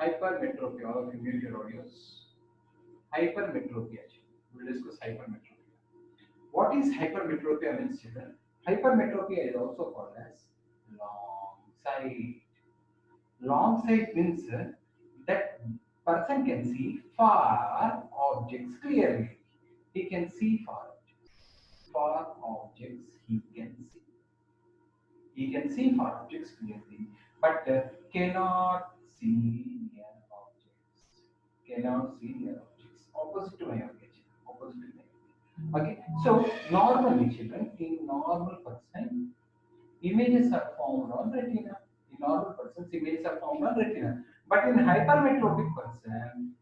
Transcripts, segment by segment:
Hypermetropia, all of you mute your audios. Hypermetropia. We'll discuss hypermetropia. What is hypermetropia means, children? Hypermetropia is also called as long sight. Long sight means that person can see far objects clearly. He can see far objects. Far objects he can see. He can see far objects clearly, but cannot see near objects. Cannot see near objects. Opposite to myopia. Opposite to myopia. Okay. So normally, children, in normal person, images are formed on retina. In normal persons, images are formed on retina. But in hypermetropic person,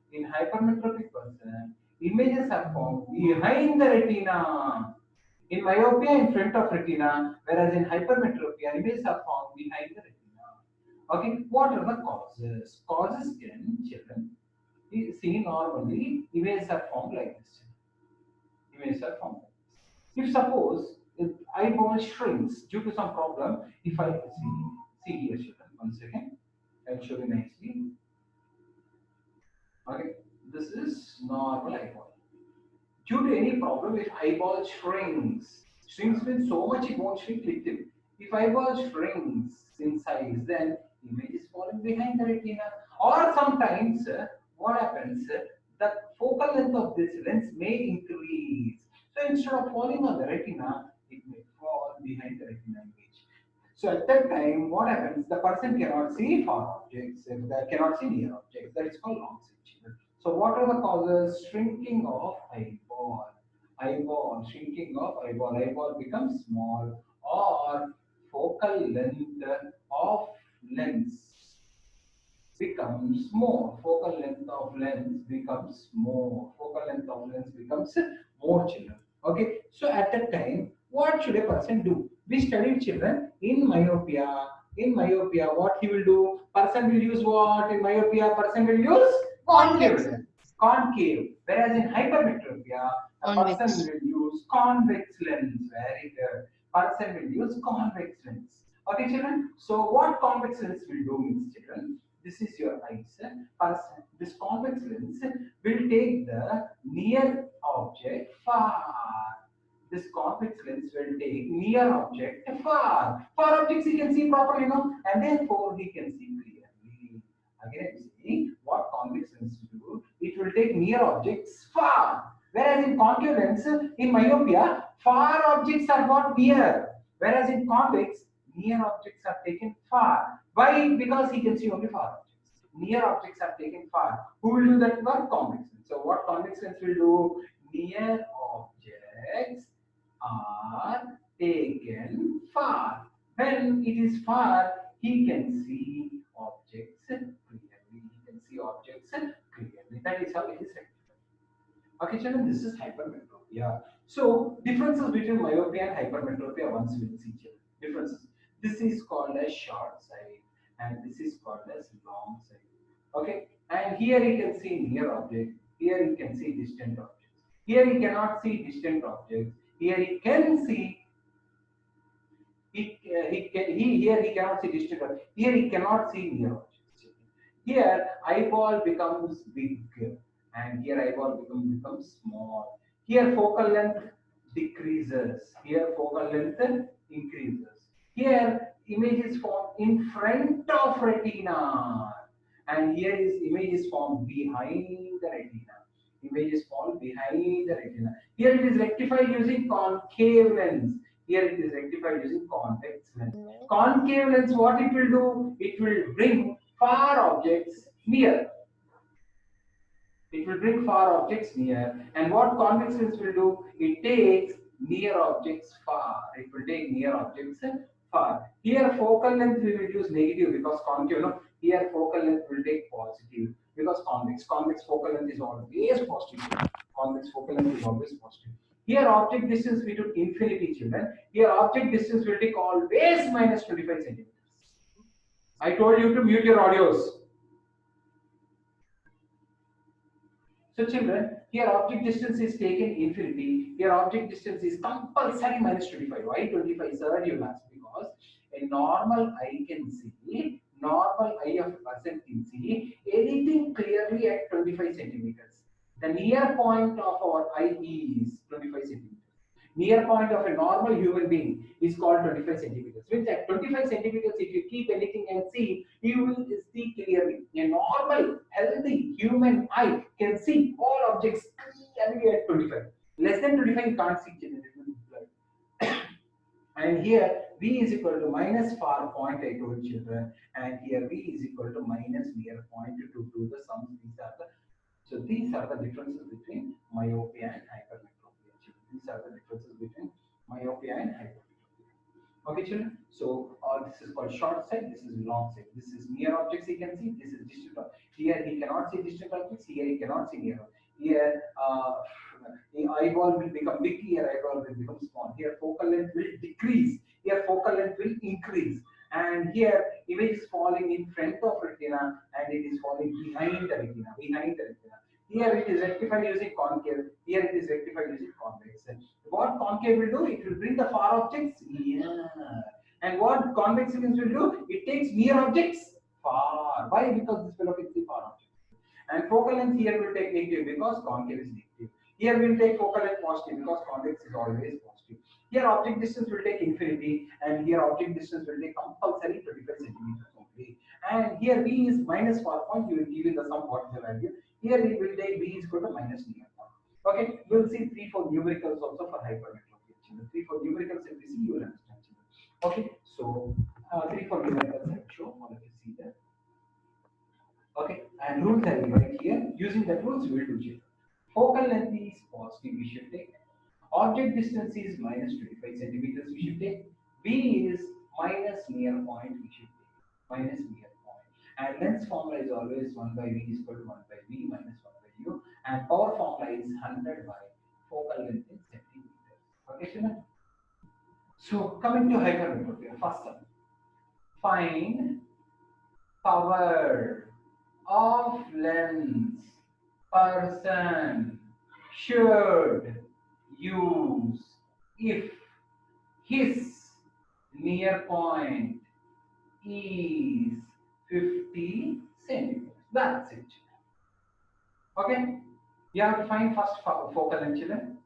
images are formed behind the retina. In myopia, in front of retina, whereas in hypermetropia, images are formed behind the retina. Okay, what are the causes? Causes can children see normally images are formed like this. Images are formed like this. If suppose if eyeball shrinks due to some problem, if I see here children, one second, I'll show you nicely. Okay, this is normal eyeball. Due to any problem, if eyeball shrinks means so much it won't shrink little. If eyeball shrinks in size, then image is falling behind the retina. Or sometimes what happens, the focal length of this lens may increase. So instead of falling on the retina, it may fall behind the retina image. So at that time, what happens? The person cannot see far objects, if they cannot see near objects. That is called long sight. So what are the causes? Shrinking of eyeball. Shrinking of eyeball. Eyeball becomes small, or focal length of lens becomes more. Focal length of lens becomes more. Focal length of lens becomes more, children. Okay. So at that time, what should a person do? We studied children in myopia. In myopia, what he will do? Person will use what? In myopia, person will use concave Convex. lens. Concave. Whereas in hypermetropia, a person Convex. will use convex lens. Very good. Person will use convex lens. Okay, children. So what convex lens will do means, children, this is your eyes. This convex lens will take the near object far. This convex lens will take near object far. Far objects he can see properly, and therefore he can see clearly. Again, I'm saying what convex lens will do. It will take near objects far. Whereas in concave lens, in myopia, far objects are not near. Whereas in convex, near objects are taken far. Why? Because he can see only far objects. Near objects are taken far. Who will do that work? Convex lens. So what convex lens will do? Near objects are taken far. When it is far, he can see objects clearly. He can see objects clearly. That is how it is rectified. Okay, children, this is hypermetropia. So, differences between myopia and hypermetropia once we will see, children. Differences. This is called as short sight, and this is called as long sight. Okay, and here you can see near object. Here you can see distant objects. Here you cannot see distant objects. Here you can see here he cannot see distant objects. Here he cannot see near objects. Here eyeball becomes big, and here eyeball becomes small. Here focal length decreases. Here focal length increases. Here image is formed in front of retina, and here is image is formed behind the retina. Image is formed behind the retina. Here it is rectified using concave lens. Here it is rectified using convex lens. Concave lens, what it will do? It will bring far objects near. It will bring far objects near. And what convex lens will do? It takes near objects far. It will take near objects far. Here focal length we will use negative because concave. No? Here focal length will take positive because convex. Convex focal length is always positive. Convex focal length is always positive. Here object distance we took infinity, children. Here object distance will take always minus 25 centimeters. I told you to mute your audios. So children, here object distance is taken infinity. Here object distance is compulsory minus 25. Why 25? Sir, you ask because A normal eye can see, normal eye of a person can see anything clearly at 25 centimeters. The near point of our eye is 25 centimeters. Near point of a normal human being is called 25 centimeters. Which at 25 centimeters, if you keep anything and see, you will see clearly. A normal, healthy human eye can see all objects clearly at 25. Less than 25, you can't see blood. And here v is equal to minus far point I told children, and here v is equal to minus near point to do the sums. These are the differences between myopia and hypermetropia. These are the differences between myopia and hypermetropia. Okay, children. So this is called short sight. This is long sight. This is near objects he can see. This is distant. Here he cannot see distant objects. Here he cannot see near. Here the eyeball will become big. Here eyeball will become small. Here focal length will decrease. Here focal length will increase. And here image is falling in front of retina and it is falling behind the retina. Here it is rectified using concave. Here it is rectified using convex. What concave will do? It will bring the far objects near. And what convex lens will do? It takes near objects far. Why? Because this fellow can see far objects. And focal length here will take negative because concave is negative. Here we will take focal length positive because convex is always positive. Here object distance will take infinity, and here object distance will take compulsory 25 centimeters only. And here v is minus far point. You will give it the sum what is the value. Here we will take v is equal to minus near point. Okay, we will see 3 4 numericals also for hypermetropia. 3 4 numericals if we see, you will understand. Okay, so 3 4 numericals I will show. All of you see that. Okay, and rules I will write here. Using that rules, we will do children. Focal length is positive, we should take. Object distance is minus 25 centimeters, we should take. B is minus near point, we should take. Minus near point. And length formula is always 1 by V is equal to 1 by V minus 1 by U. And power formula is 100 by focal length in centimeters. Okay, children? So, coming to hypermetropia, first one. Find power of lens person should use if his near point is 50 centimeters. That's it. Okay, you have to find first focal length, children.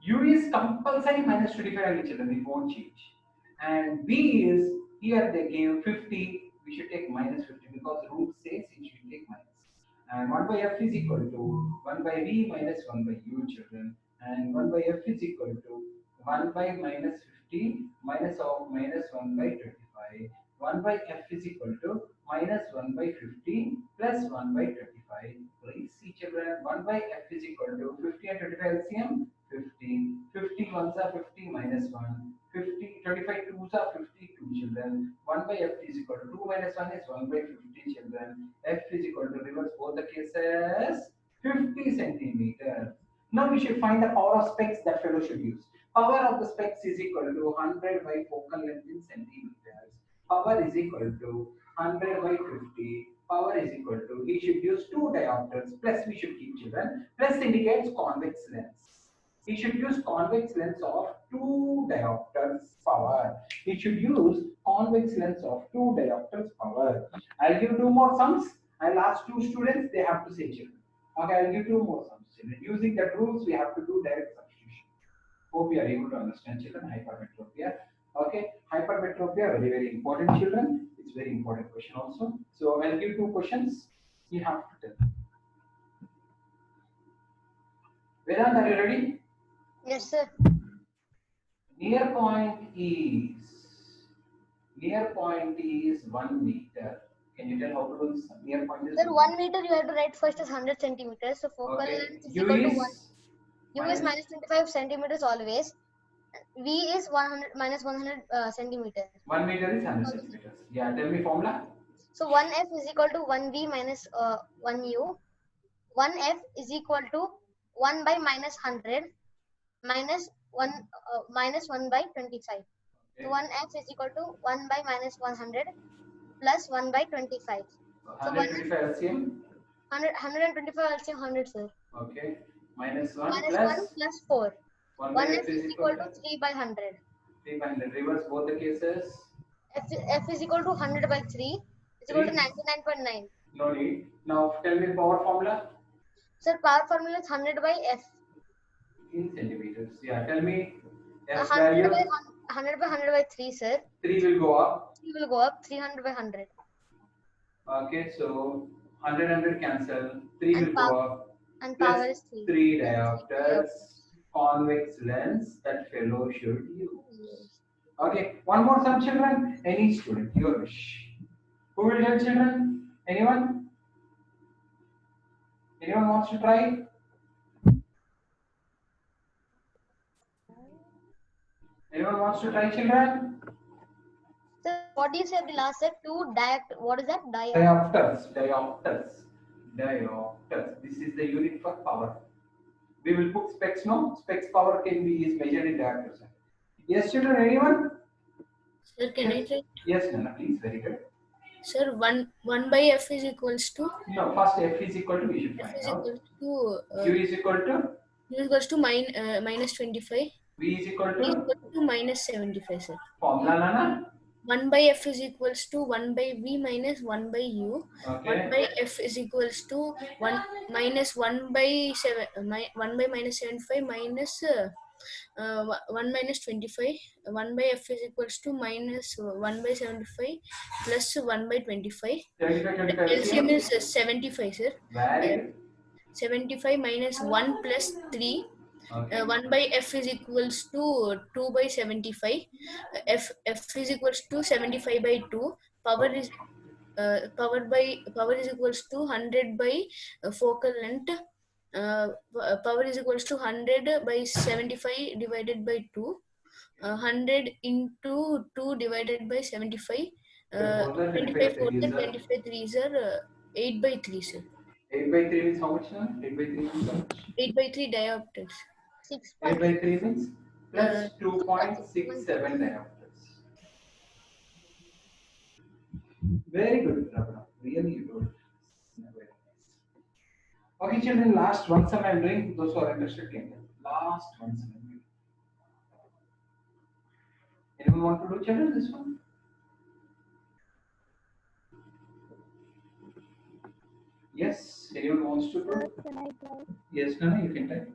U is compulsory minus 25, children, it won't change. And B is, here they gave 50, we should take minus 50 because rule says it should take minus. And 1 by f is equal to 1 by v minus 1 by u, children. And 1 by f is equal to 1 by minus 50 minus of minus 1 by 25. 1 by f is equal to minus 1 by 50 plus 1 by 25. Please see, children, 1 by f is equal to 50 and 25 LCM. 50, 50 ones are 50 minus 1, 50, 25 twos are 52, children. 1 by f is equal to 2 minus 1 is 1 by 50, children. F is equal to, reverse both the cases, 50 centimeters. Now we should find the power of specs that fellow should use. Power of the specs is equal to 100 by focal length in centimeters. Power is equal to 100 by 50. Power is equal to, we should use 2 diopters, plus we should keep, children, plus indicates convex lens. We should use convex lens of 2 diopters power. We should use convex lens of 2 diopters power. I'll give 2 more sums. I'll ask 2 students, they have to say, children. Okay, I'll give 2 more sums, children. Using that rules, we have to do direct substitution. Hope you are able to understand, children, hypermetropia. Okay, hypermetropia, very, very important, children. It's very important question also. So I'll give 2 questions. You have to tell. Vedant, are you ready? Yes, sir. Near point is 1 meter. Can you tell how to do this? Near point is. Sir, 1 meter you have to write first as 100 centimeters. So focal length is equal to 1. U is minus 25 centimeters always. V is 100 minus 100 centimeters. 1 meter is 100 centimeters. Yeah, tell me formula. So 1F is equal to 1V minus 1U. 1F is equal to 1 by minus 100 minus 1 by 25. Okay. So 1F is equal to 1 by minus 100 plus 1 by 25. So 125 LCM? 125 LCM 100, sir. Okay. Minus 1 minus plus 1 plus 4. 1F is equal to 3 by 100. 3 by 100. Reverse both the cases. F is equal to 100 by 3 is equal to 99.9. No need. Now tell me power formula Sir, power formula is 100 by F. in centimeters. Yeah, tell me F 100 value. by 100 by 100 by 3, sir. 3 will go up. 3 will go up. 300 by 100. Okay, so 100 cancel. 3 And will power go up. and Plus power is 3. 3 Plus 3 diopters. Convex lens that fellow should use. diopters. Okay, one more sum, children. Any student, your wish. Who will tell, children? Anyone? Anyone wants to try? Anyone wants to try, children? Sir, what do you say at the last set? 2 what is that? Diopters. Diopters. Diopters. This is the unit for power. We will put specs, no? Specs power can be is measured in diopters. Yes, children, anyone? Sir, can I try? Yes, Nana, please, very good. Sir, 1 by F is equals to No, first F is equal to, we should F find is out. equals to Q is equal to, U is equals to minus 25. V is equal V is to, equal to minus 75, sir. formula, Nana. 1 by F is equals to 1 by V minus 1 by U. 1 Okay. by F is equals to 1 minus 1 by 1 by minus 75 minus 1 minus 25. 1 by F is equals to minus 1 by 75 plus 1 by 25. 75, 25 LCM LCM. is 75, sir. Very good. 75 minus 1 plus 3. Okay. 1 by F is equals to 2 by 75. F is equals to 75 by 2. Power is power is equals to 100 by focal length. Power is equals to 100 by 75 divided by 2. 100 into 2 divided by 75. 25 4 25 3 are 8 by 3, sir. 8 by 3 means how much, Nana? 8 by 3 means how much? 8 by 3 diopters. 6. 8 by 3 means plus Uh, 2.67 diopters. Very good, Ravana. Really good. Very nice. Okay, children, last one sum I am doing. Those who are interested can do. Last one sum I am doing. Anyone want to do, children, this one? Yes, anyone wants to do? Can I try? Yes, Nana, you can type.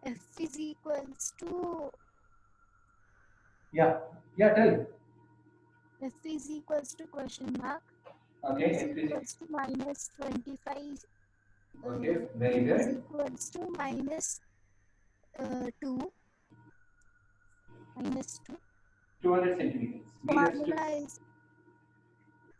F is equals to Yeah, tell. F is equals to question mark. Okay, F is F is equals to minus 25. okay, very F is good. equals to minus 2. Minus 2. 200 centimeters. V has to,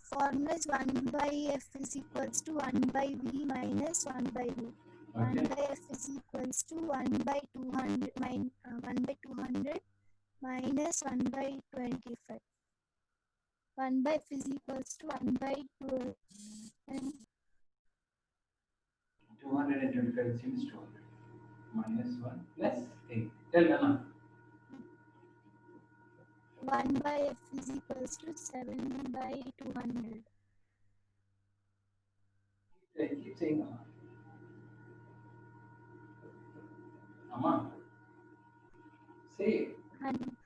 Formula is 1 by F is equals to 1 by V minus 1 by U. 1 okay. by F is equals to 1 by 200 1 by 200 minus 1 by 25. 1 by F is equals to 1 by 2 and 225 seems 200. Minus 1 plus 8. Tell Nana. 1 by F is equals to 7 by 200. Keep saying Nana. Amma. Say it. And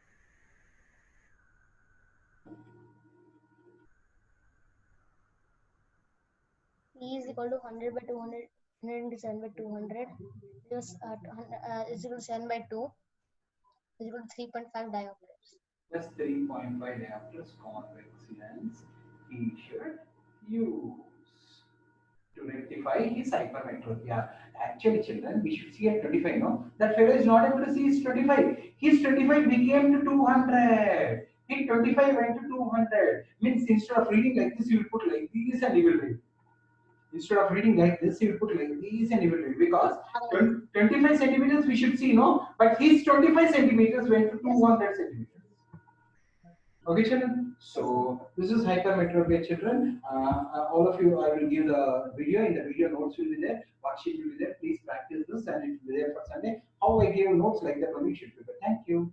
E is equal to 100 by 200. 100 into 7 by 200 is equal to 7 by 2 is equal to 3.5 diopters. Plus 3.5 diopters convex lens he should use to rectify his hypermetropia. Yeah, actually, children, we should see at 25. No, that fellow is not able to see his 25. His 25 became to 200. His 25 went to 200. Means instead of reading like this, you will put like this and you will read. Instead of reading like this, you will put like this and you will read. Because 25 centimeters we should see, no? But his 25 centimeters went to 200 centimeters. Okay, children. So this is hypermetropia, children. All of you, I will give the video. In the video, notes will be there. Worksheet will be there. Please practice this, and it will be there for Sunday. How I gave notes like that only should be there. Thank you.